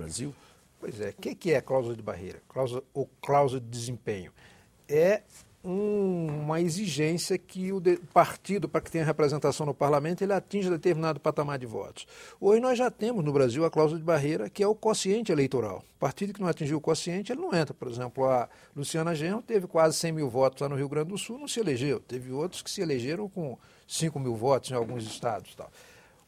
Brasil? Pois é, o que é cláusula de barreira? Cláusula de desempenho? É uma exigência que o partido, para que tenha representação no parlamento, ele atinja determinado patamar de votos. Hoje nós já temos no Brasil a cláusula de barreira, que é o quociente eleitoral. O partido que não atingiu o quociente, ele não entra. Por exemplo, a Luciana Genro teve quase 100 mil votos lá no Rio Grande do Sul, não se elegeu. Teve outros que se elegeram com 5 mil votos em alguns estados. Tal.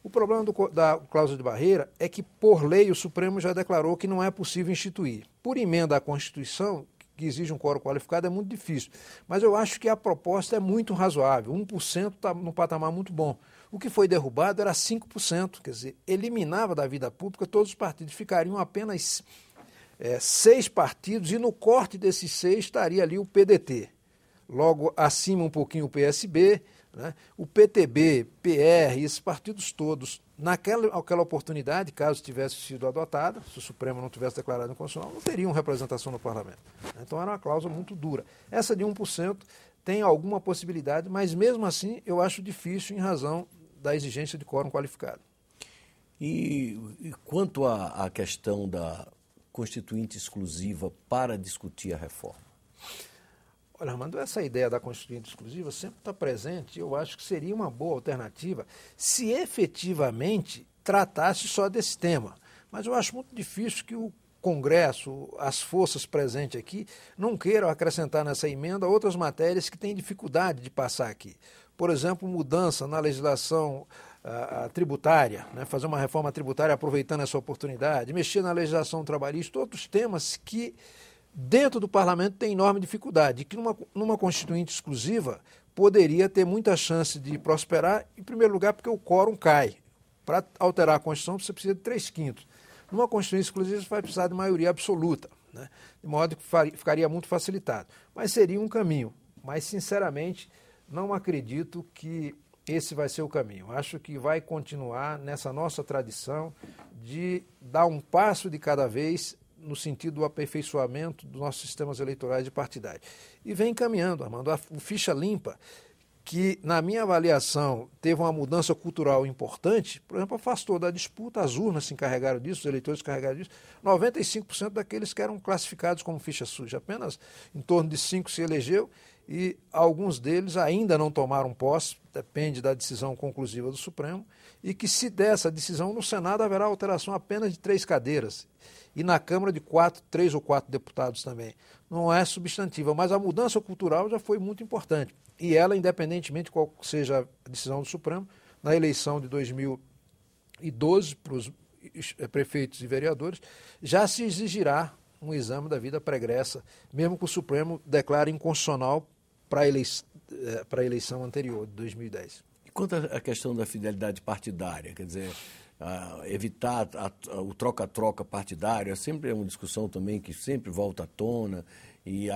O problema da cláusula de barreira é que, por lei, o Supremo já declarou que não é possível instituir. Por emenda à Constituição, que exige um quórum qualificado, é muito difícil. Mas eu acho que a proposta é muito razoável. 1% está num patamar muito bom. O que foi derrubado era 5%, quer dizer, eliminava da vida pública todos os partidos. Ficariam apenas 6 partidos e no corte desses 6 estaria ali o PDT. Logo acima um pouquinho o PSB, né? O PTB, PR, esses partidos todos, naquela oportunidade, caso tivesse sido adotada, se o Supremo não tivesse declarado inconstitucional, não teriam representação no parlamento. Então era uma cláusula muito dura. Essa de 1% tem alguma possibilidade, mas mesmo assim eu acho difícil em razão da exigência de quórum qualificado. E quanto à questão da constituinte exclusiva para discutir a reforma? Olha, Armando, essa ideia da constituinte exclusiva sempre está presente e eu acho que seria uma boa alternativa se efetivamente tratasse só desse tema. Mas eu acho muito difícil que o Congresso, as forças presentes aqui, não queiram acrescentar nessa emenda outras matérias que têm dificuldade de passar aqui. Por exemplo, mudança na legislação tributária, né? Fazer uma reforma tributária aproveitando essa oportunidade, mexer na legislação trabalhista, outros temas que dentro do parlamento tem enorme dificuldade, que numa constituinte exclusiva poderia ter muita chance de prosperar, em primeiro lugar porque o quórum cai. Para alterar a Constituição você precisa de 3/5. Numa constituinte exclusiva você vai precisar de maioria absoluta, né? De modo que ficaria muito facilitado. Mas seria um caminho. Mas, sinceramente, não acredito que esse vai ser o caminho. Acho que vai continuar nessa nossa tradição de dar um passo de cada vez no sentido do aperfeiçoamento dos nossos sistemas eleitorais e partidários. E vem caminhando, Armando. O Ficha Limpa, que, na minha avaliação, teve uma mudança cultural importante, por exemplo, afastou da disputa, as urnas se encarregaram disso, os eleitores se encarregaram disso, 95% daqueles que eram classificados como ficha suja, apenas em torno de 5 se elegeu e alguns deles ainda não tomaram posse, depende da decisão conclusiva do Supremo, e que se der essa decisão, no Senado haverá alteração apenas de 3 cadeiras, e na Câmara de 3 ou 4 deputados também. Não é substantiva, mas a mudança cultural já foi muito importante. E ela, independentemente de qual seja a decisão do Supremo, na eleição de 2012 para os prefeitos e vereadores, já se exigirá um exame da vida pregressa, mesmo que o Supremo declare inconstitucional para a eleição anterior, de 2010. E quanto à questão da fidelidade partidária, quer dizer, evitar o troca-troca partidário, sempre é uma discussão também que sempre volta à tona, e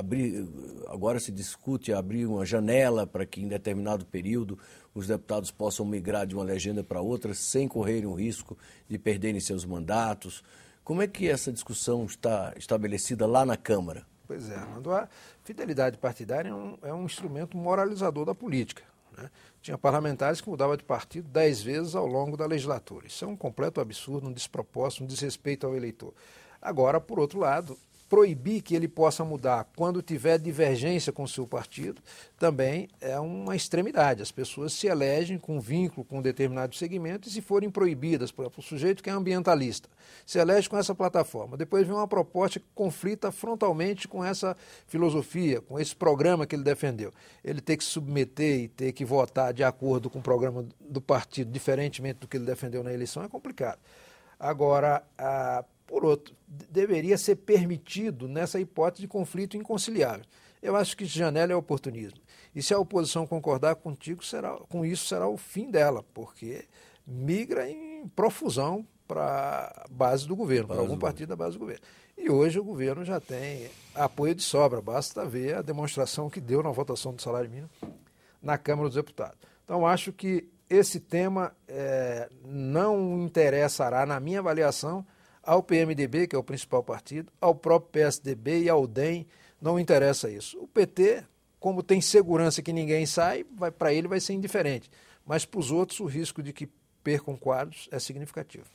agora se discute abrir uma janela para que em determinado período os deputados possam migrar de uma legenda para outra sem correrem o risco de perderem seus mandatos. Como é que essa discussão está estabelecida lá na Câmara? Pois é, Armando, a fidelidade partidária é um instrumento moralizador da política, né? Tinha parlamentares que mudavam de partido 10 vezes ao longo da legislatura. Isso é um completo absurdo, um despropósito, um desrespeito ao eleitor. Agora, por outro lado, proibir que ele possa mudar quando tiver divergência com o seu partido também é uma extremidade. As pessoas se elegem com vínculo com um determinado segmento e se forem proibidas, por exemplo, o sujeito que é ambientalista, se elege com essa plataforma, depois vem uma proposta que conflita frontalmente com essa filosofia, com esse programa que ele defendeu. Ele ter que se submeter e ter que votar de acordo com o programa do partido, diferentemente do que ele defendeu na eleição, é complicado. Agora, por outro, deveria ser permitido nessa hipótese de conflito inconciliável. Eu acho que janela é oportunismo. E se a oposição concordar contigo, com isso será o fim dela, porque migra em profusão para a base do governo, para algum partido da base do governo. E hoje o governo já tem apoio de sobra, basta ver a demonstração que deu na votação do salário mínimo na Câmara dos Deputados. Então, acho que esse tema não interessará, na minha avaliação, ao PMDB, que é o principal partido, ao próprio PSDB e ao DEM, não interessa isso. O PT, como tem segurança que ninguém sai, para ele vai ser indiferente. Mas para os outros o risco de que percam quadros é significativo.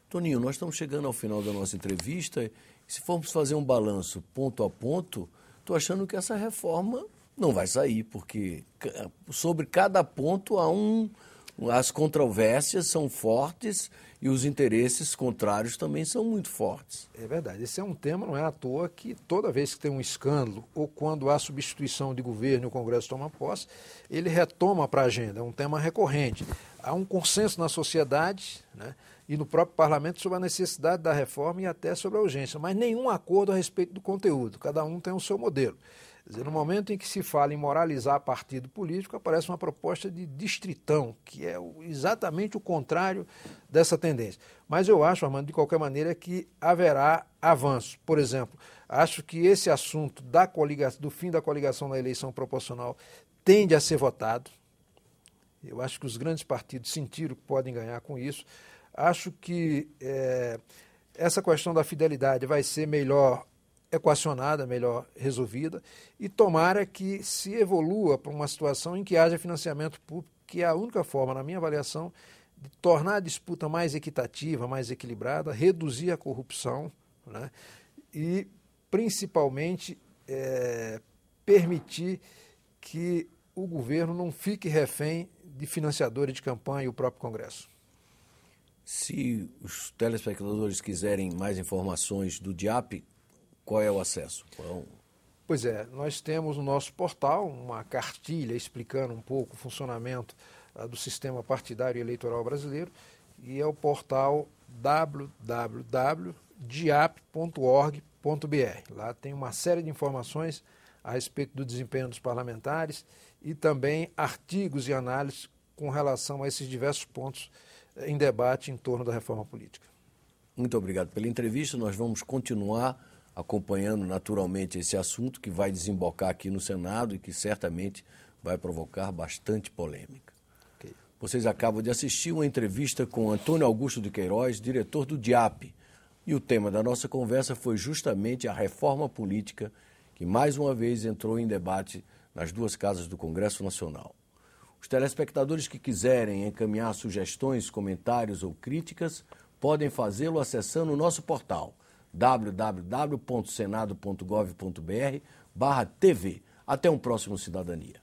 Toninho, nós estamos chegando ao final da nossa entrevista e se formos fazer um balanço ponto a ponto, estou achando que essa reforma não vai sair, porque sobre cada ponto as controvérsias são fortes e os interesses contrários também são muito fortes. É verdade. Esse é um tema, não é à toa que toda vez que tem um escândalo ou quando há substituição de governo e o Congresso toma posse, ele retoma para a agenda. É um tema recorrente. Há um consenso na sociedade, né, e no próprio parlamento sobre a necessidade da reforma e até sobre a urgência, mas nenhum acordo a respeito do conteúdo. Cada um tem o seu modelo. Quer dizer, no momento em que se fala em moralizar partido político, aparece uma proposta de distritão, que é exatamente o contrário dessa tendência. Mas eu acho, Armando, de qualquer maneira, que haverá avanços. Por exemplo, acho que esse assunto do fim da coligação na eleição proporcional tende a ser votado. Eu acho que os grandes partidos sentiram que podem ganhar com isso. Acho que essa questão da fidelidade vai ser melhor equacionada, melhor resolvida, e tomara que se evolua para uma situação em que haja financiamento público, que é a única forma, na minha avaliação, de tornar a disputa mais equitativa, mais equilibrada, reduzir a corrupção, né, e, principalmente, permitir que o governo não fique refém de financiadores de campanha e o próprio Congresso. Se os telespectadores quiserem mais informações do DIAP, qual é o acesso? Pois é, nós temos no nosso portal uma cartilha explicando um pouco o funcionamento do sistema partidário e eleitoral brasileiro, e é o portal www.diap.org.br. Lá tem uma série de informações a respeito do desempenho dos parlamentares e também artigos e análises com relação a esses diversos pontos em debate em torno da reforma política. Muito obrigado pela entrevista. Nós vamos continuar acompanhando naturalmente esse assunto que vai desembocar aqui no Senado e que certamente vai provocar bastante polêmica. Okay. Vocês acabam de assistir uma entrevista com Antônio Augusto de Queiroz, diretor do DIAP. E o tema da nossa conversa foi justamente a reforma política que mais uma vez entrou em debate nas duas casas do Congresso Nacional. Os telespectadores que quiserem encaminhar sugestões, comentários ou críticas podem fazê-lo acessando o nosso portal www.senado.gov.br/TV. Até um próximo Cidadania.